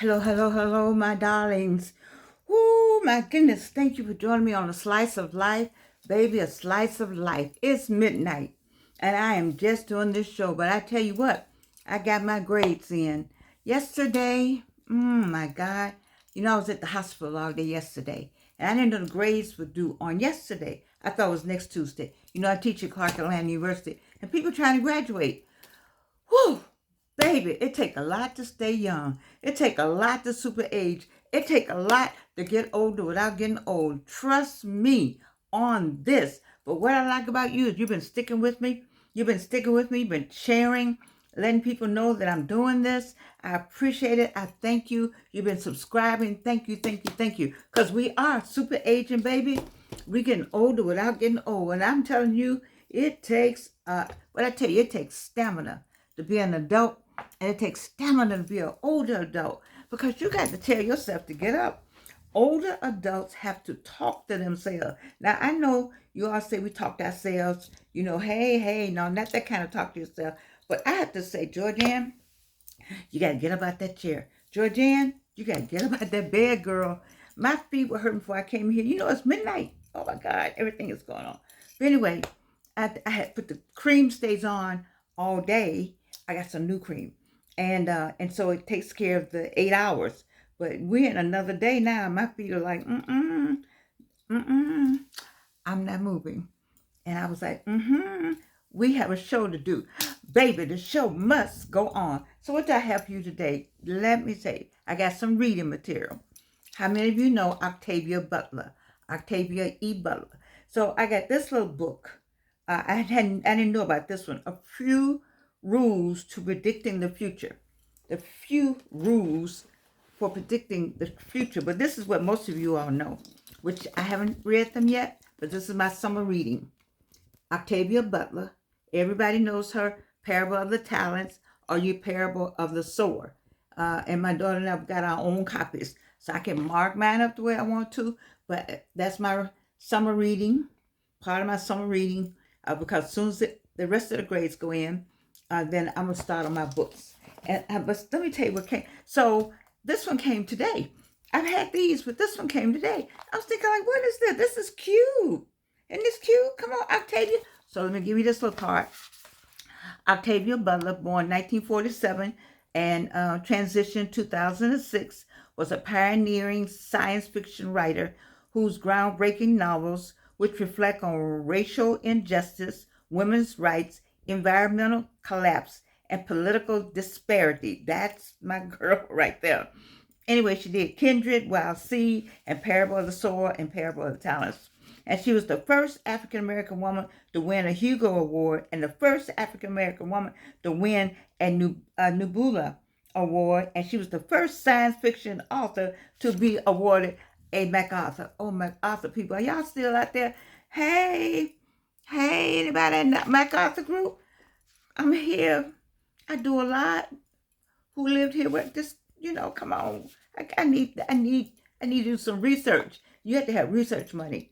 Hello, hello, hello, my darlings. Oh, my goodness. Thank you for joining me on a slice of life. Baby, a slice of life. It's midnight, and I am just doing this show. But I tell you what, I got my grades in. Yesterday, my God. I was at the hospital all day yesterday, and I didn't know the grades were due on yesterday. I thought it was next Tuesday. I teach at Clark Atlanta University, and people trying to graduate. Whew, baby, it take a lot to stay young. It take a lot to super age. It take a lot to get older without getting old. Trust me on this. But what I like about you is you've been sticking with me. You've been sticking with me. You've been sharing, letting people know that I'm doing this. I appreciate it. I thank you. You've been subscribing. Thank you, thank you, thank you. Because we are super aging, baby. We're getting older without getting old. And I'm telling you, it takes, what I tell you, it takes stamina to be an adult, and it takes stamina to be an older adult, because you got to tell yourself to get up. Older adults have to talk to themselves. Now, I know you all say we talk to ourselves, hey, no, not that kind of talk to yourself. But I have to say, Georgianne, you got to get up out that chair. Georgianne, you got to get up out that bed, girl. My feet were hurting before I came here. It's midnight. Oh, my God, everything is going on. But anyway, I had put the cream stays on all day. I got some new cream, and so it takes care of the 8 hours. But we're in another day now. My feet are like, I'm not moving. And I was like, we have a show to do. Baby, the show must go on. So what do I have for you today? Let me say, I got some reading material. How many of you know Octavia Butler? Octavia E. Butler. So I got this little book. I didn't know about this one. A few rules to predicting the future. The few rules for predicting the future. But this is what most of you all know, which I haven't read them yet, but this is my summer reading. Octavia Butler. Everybody knows her Parable of the Talents or your Parable of the Sower. And my daughter and I have got our own copies, so I can mark mine up the way I want to. But that's my summer reading, part of my summer reading, because as soon as the rest of the grades go in, then I'm going to start on my books. But let me tell you what came. So this one came today. I've had these, but this one came today. I was thinking, like, what is this? This is cute. Isn't this cute? Come on, Octavia. So let me give you this little card. Octavia Butler, born 1947 and transitioned 2006, was a pioneering science fiction writer whose groundbreaking novels, which reflect on racial injustice, women's rights, environmental collapse, and political disparity. That's my girl right there. Anyway, she did Kindred, Wild Seed, and Parable of the Sower, and Parable of the Talents. And she was the first African-American woman to win a Hugo Award and the first African-American woman to win a Nebula Award. And she was the first science fiction author to be awarded a MacArthur. Oh, MacArthur people, are y'all still out there? Hey, anybody in that MacArthur group? I'm here. I do a lot. Who lived here with this? Come on. I need to do some research. You have to have research money.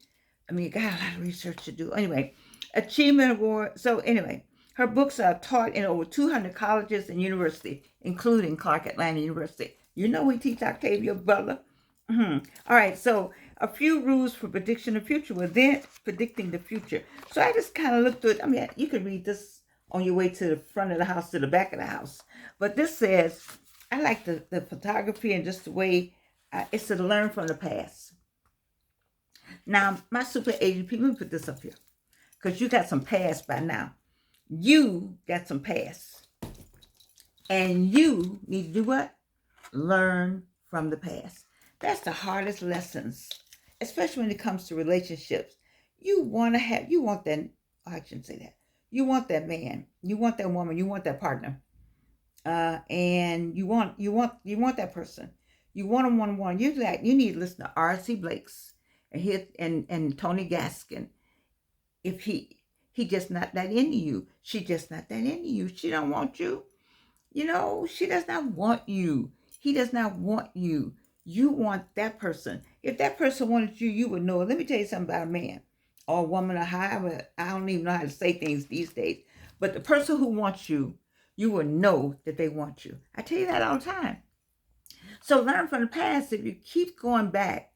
You got a lot of research to do. Anyway, Achievement Award. So anyway, her books are taught in over 200 colleges and universities, including Clark Atlanta University. We teach Octavia Butler. All right, so a few rules for prediction of the future. Well, then predicting the future. So I just kind of looked through it. You could read this on your way to the front of the house, to the back of the house. But this says, I like the photography and just the way it's to learn from the past. Now, my super agent people, let me put this up here, because you got some past by now. You got some past. And you need to do what? Learn from the past. That's the hardest lessons, especially when it comes to relationships. You want that, I shouldn't say that. You want that man. You want that woman. You want that partner. And you want that person. You want them. You need to listen to R.C. Blake's and Tony Gaskin. If he just not that into you, she just not that into you. She don't want you. She does not want you. He does not want you. You want that person. If that person wanted you, you would know. Let me tell you something about a man or a woman or however. I don't even know how to say things these days. But the person who wants you, you will know that they want you. I tell you that all the time. So learn from the past. If you keep going back,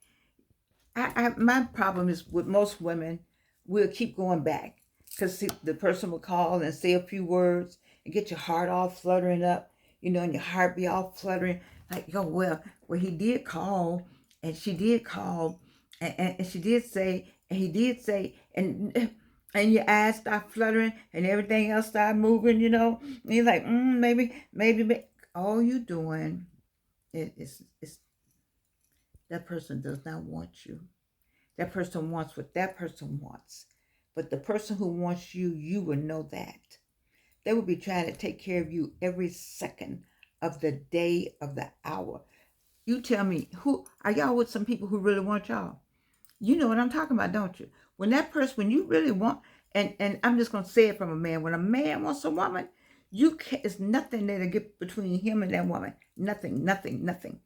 my problem is with most women, we'll keep going back because the person will call and say a few words and get your heart all fluttering up, and your heart be all fluttering like, oh, well, he did call and she did call and she did say and he did say and your eyes start fluttering and everything else start moving, and you're like, maybe. All you doing is that person does not want you. That person wants what that person wants. But the person who wants you, you will know that. They will be trying to take care of you every second of the day, of the hour. You tell me, who are y'all with some people who really want y'all? You know what I'm talking about, don't you? When you really want, and I'm just gonna say it from a man. When a man wants a woman, it's nothing that'll get between him and that woman. Nothing, nothing, nothing.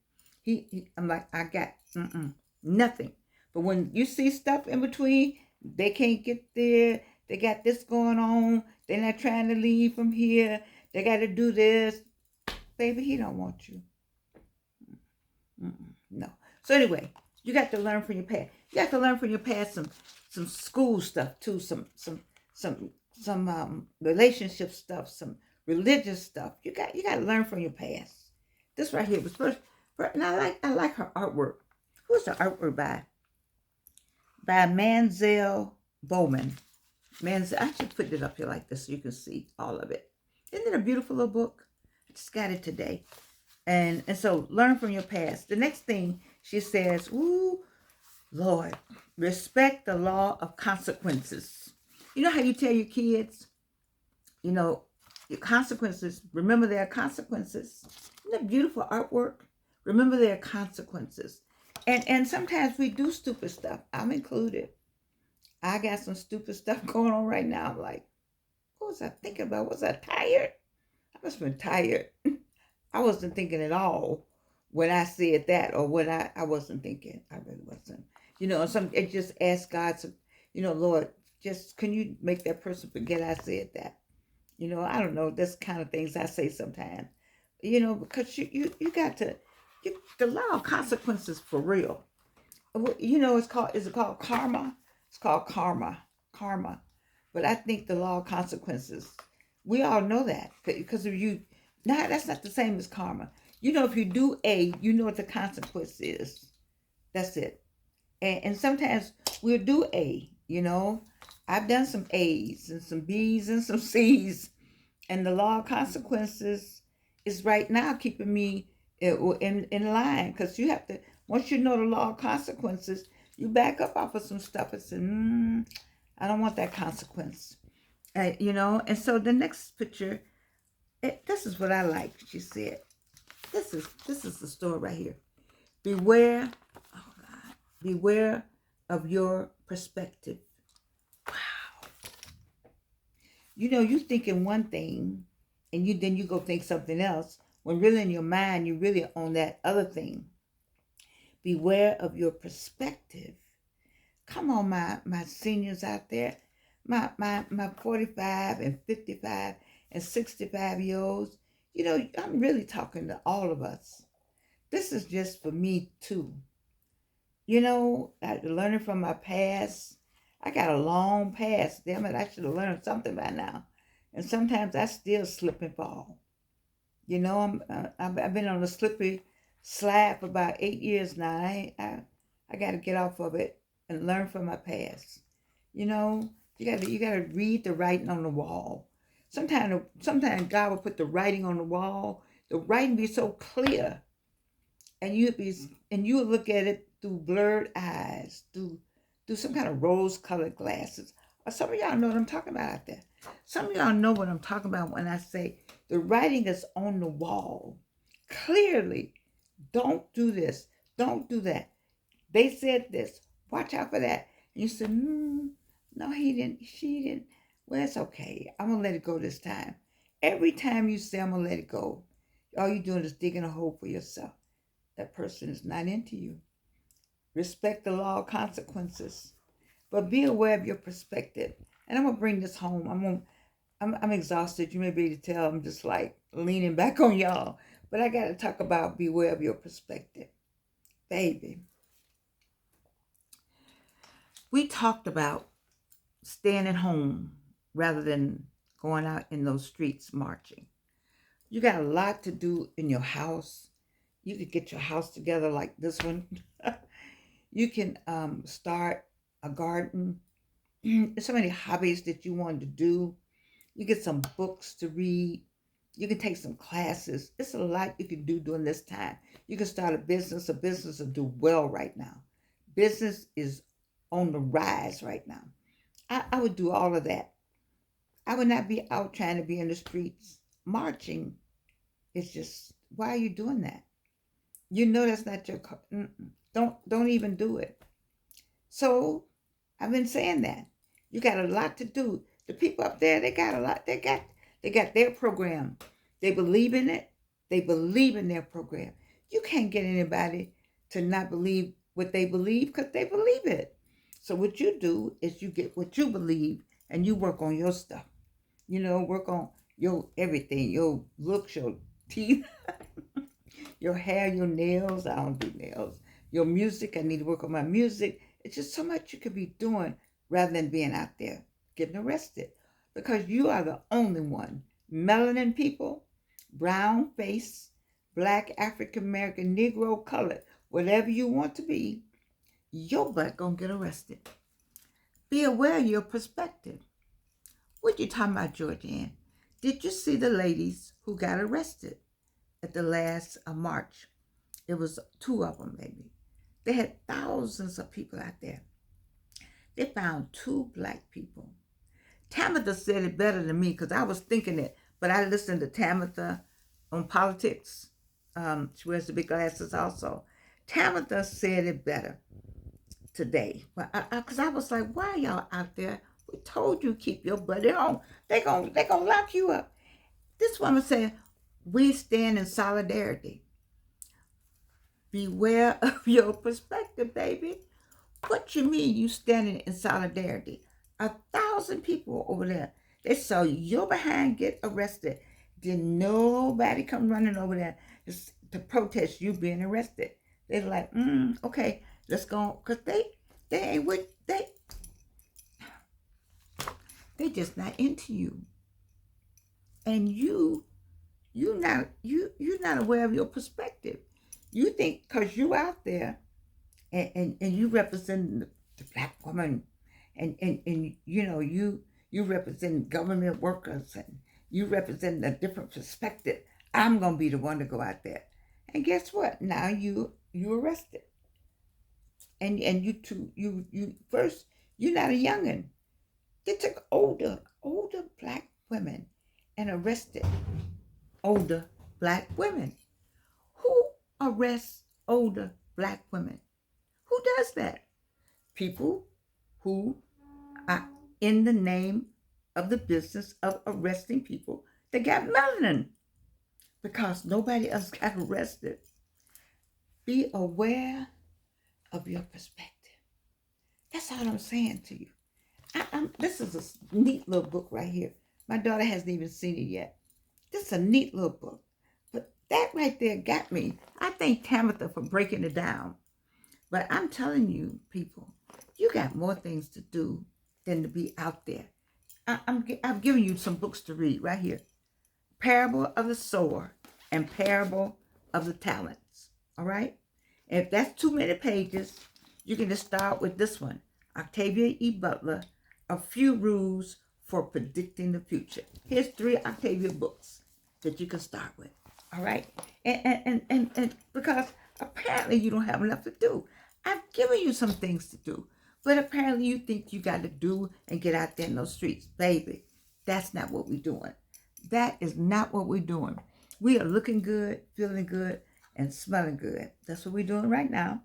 I'm like, I got nothing. But when you see stuff in between, they can't get there. They got this going on. They're not trying to leave from here. They got to do this. Baby, he don't want you. No. So anyway, you got to learn from your past. You got to learn from your past some school stuff too, some relationship stuff, some religious stuff. You got to learn from your past. This right here was first, and I like her artwork. Who's the artwork by? By Mansell Bowman. I should put it up here like this so you can see all of it. Isn't it a beautiful little book? I just got it today. And so learn from your past. The next thing she says, ooh, Lord, respect the law of consequences. You know how you tell your kids, your consequences, remember there are consequences. Isn't that beautiful artwork? Remember there are consequences. And sometimes we do stupid stuff. I'm included. I got some stupid stuff going on right now. I'm like, what was I thinking about? Was I tired? I must have been tired. I wasn't thinking at all when I said that, or when I wasn't thinking. I really wasn't. It just ask God to, Lord, just can you make that person forget I said that? I don't know. That's kind of things I say sometimes. Because you got to, the law of consequences for real. Is it called karma? It's called karma. But I think the law of consequences, we all know that. Because if you, that's not the same as karma. If you do A, you know what the consequence is. That's it. And sometimes we'll do A, I've done some A's and some B's and some C's. And the law of consequences is right now keeping me in line. Because you have to, once you know the law of consequences, you back up off of some stuff and say, I don't want that consequence. And so the next picture, this is what I like, she said. This is the story right here. Beware of your perspective. Wow. You thinking one thing, and then you go think something else, when really in your mind, you're really on that other thing. Beware of your perspective. Come on, my seniors out there, my 45 and 55 and 65-year-olds. I'm really talking to all of us. This is just for me too. Learning from my past. I got a long past. Damn it, I should have learned something by now. And sometimes I still slip and fall. I've been on a slippery slide for about 8 years now. I got to get off of it and learn from my past. You got to read the writing on the wall. Sometimes God will put the writing on the wall. The writing be so clear, and you look at it through blurred eyes, through some kind of rose-colored glasses. Or some of y'all know what I'm talking about out there. Some of y'all know what I'm talking about when I say the writing is on the wall. Clearly, don't do this. Don't do that. They said this. Watch out for that. And you said, no, he didn't. She didn't. Well, it's okay. I'm going to let it go this time. Every time you say, I'm going to let it go, all you're doing is digging a hole for yourself. That person is not into you. Respect the law of consequences. But be aware of your perspective. And I'm going to bring this home. I'm exhausted. You may be able to tell I'm just like leaning back on y'all. But I got to talk about beware of your perspective. Baby, we talked about staying at home rather than going out in those streets marching. You got a lot to do in your house. You could get your house together like this one. You can start a garden. There's so many hobbies that you want to do. You get some books to read. You can take some classes. It's a lot you can do during this time. You can start a business. A business will do well right now. Business is on the rise right now. I would do all of that. I would not be out trying to be in the streets marching. It's just, why are you doing that? You know that's not your. Don't even do it. So I've been saying that. You got a lot to do. The people up there, they got a lot. They got their program. They believe in it. They believe in their program. You can't get anybody to not believe what they believe because they believe it. So what you do is you get what you believe and you work on your stuff. Work on your everything, your looks, your teeth, your hair, your nails. I don't do nails. Your music, I need to work on my music. It's just so much you could be doing rather than being out there getting arrested. Because you are the only one. Melanin people, brown face, black, African American, Negro, colored, whatever you want to be, your butt gonna get arrested. Be aware of your perspective. What you talking about, Georgianne? Did you see the ladies who got arrested at the last march? It was two of them, maybe. They had thousands of people out there. They found two black people. Tamitha said it better than me because I was thinking it, but I listened to Tamitha on politics. She wears the big glasses also. Tamitha said it better today. Because I was like, why are y'all out there? We told you keep your butt at home. They gonna lock you up. This woman said, we stand in solidarity. Beware of your perspective, baby. What you mean you standing in solidarity? 1,000 people over there. They saw your behind get arrested. Did nobody come running over there to protest you being arrested? They're like, okay, let's go. Because they ain't with, they just not into you. And you're not aware of your perspective. You think because you out there and you represent the black woman and you represent government workers and you represent a different perspective, I'm gonna be the one to go out there. And guess what? Now you arrested. And you first, you're not a youngin'. They took older black women and arrested older black women. Who arrests older black women? Who does that? People who are in the name of the business of arresting people that got melanin because nobody else got arrested. Be aware of your perspective. That's all I'm saying to you. This is a neat little book right here. My daughter hasn't even seen it yet. This is a neat little book. But that right there got me. I thank Tamitha for breaking it down. But I'm telling you, people, you got more things to do than to be out there. I've given you some books to read right here. Parable of the Sower and Parable of the Talents. All right? And if that's too many pages, you can just start with this one. Octavia E. Butler, A Few Rules for Predicting the Future. Here's 3 Octavia books that you can start with. All right? And because apparently you don't have enough to do. I've given you some things to do. But apparently you think you got to do and get out there in those streets. Baby, that's not what we're doing. That is not what we're doing. We are looking good, feeling good, and smelling good. That's what we're doing right now.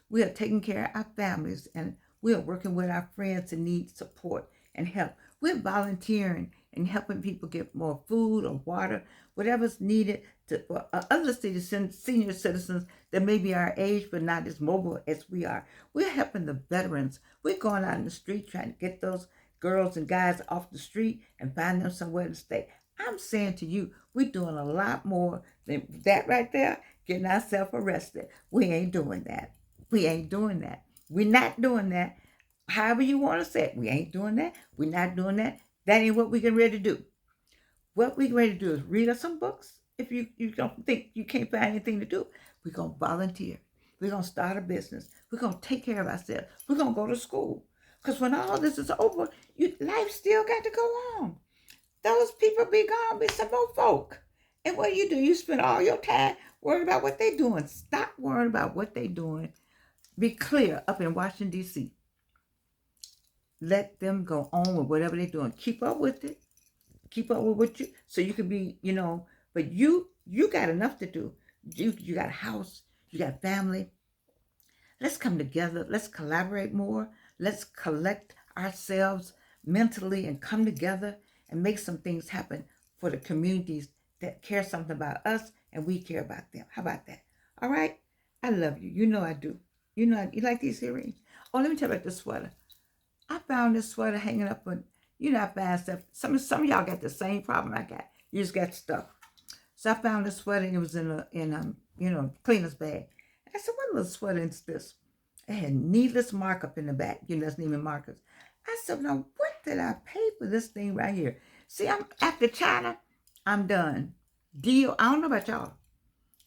We are taking care of our families, and we are working with our friends who need support and help. We're volunteering and helping people get more food or water, whatever's needed for other senior citizens that may be our age but not as mobile as we are. We're helping the veterans. We're going out in the street trying to get those girls and guys off the street and find them somewhere to stay. I'm saying to you, we're doing a lot more That right there, getting ourselves arrested. We ain't doing that. We ain't doing that. We're not doing that. However you want to say it, we ain't doing that. We're not doing that. That ain't what we getting ready to do. What we ready to do is read us some books. If you don't think you can't find anything to do, we're going to volunteer. We're going to start a business. We're going to take care of ourselves. We're going to go to school. Because when all this is over, life still got to go on. Those people be gone, be some more folk. And what do? You spend all your time worrying about what they doing. Stop worrying about what they doing. Be clear up in Washington, D.C. Let them go on with whatever they're doing. Keep up with it. Keep up with what so you can be, but you got enough to do. You got a house, you got family. Let's come together. Let's collaborate more. Let's collect ourselves mentally and come together and make some things happen for the communities that care something about us and we care about them. How about that? All right? I love you. You know I do. You like these earrings? Oh, let me tell you about this sweater. I found this sweater hanging up on, I find stuff. Some of y'all got the same problem I got. You just got stuff. So I found this sweater and it was in a cleaner's bag. I said, what little sweater is this? It had needless markup in the back. That's Neiman Marcus. I said, now what did I pay for this thing right here? See, I'm after China, I'm done. Deal. I don't know about y'all.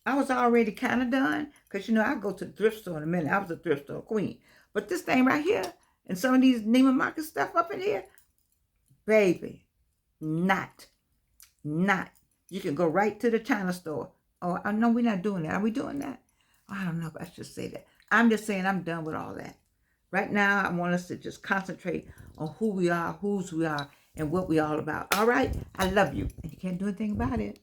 I was already kind of done because, I go to the thrift store in a minute. I was a thrift store queen. But this thing right here and some of these Neiman Marcus stuff up in here, baby, not. You can go right to the China store. Oh, I know we're not doing that. Are we doing that? I don't know if I should say that. I'm just saying I'm done with all that. Right now, I want us to just concentrate on who we are, whose we are, and what we all about. All right? I love you. And you can't do anything about it.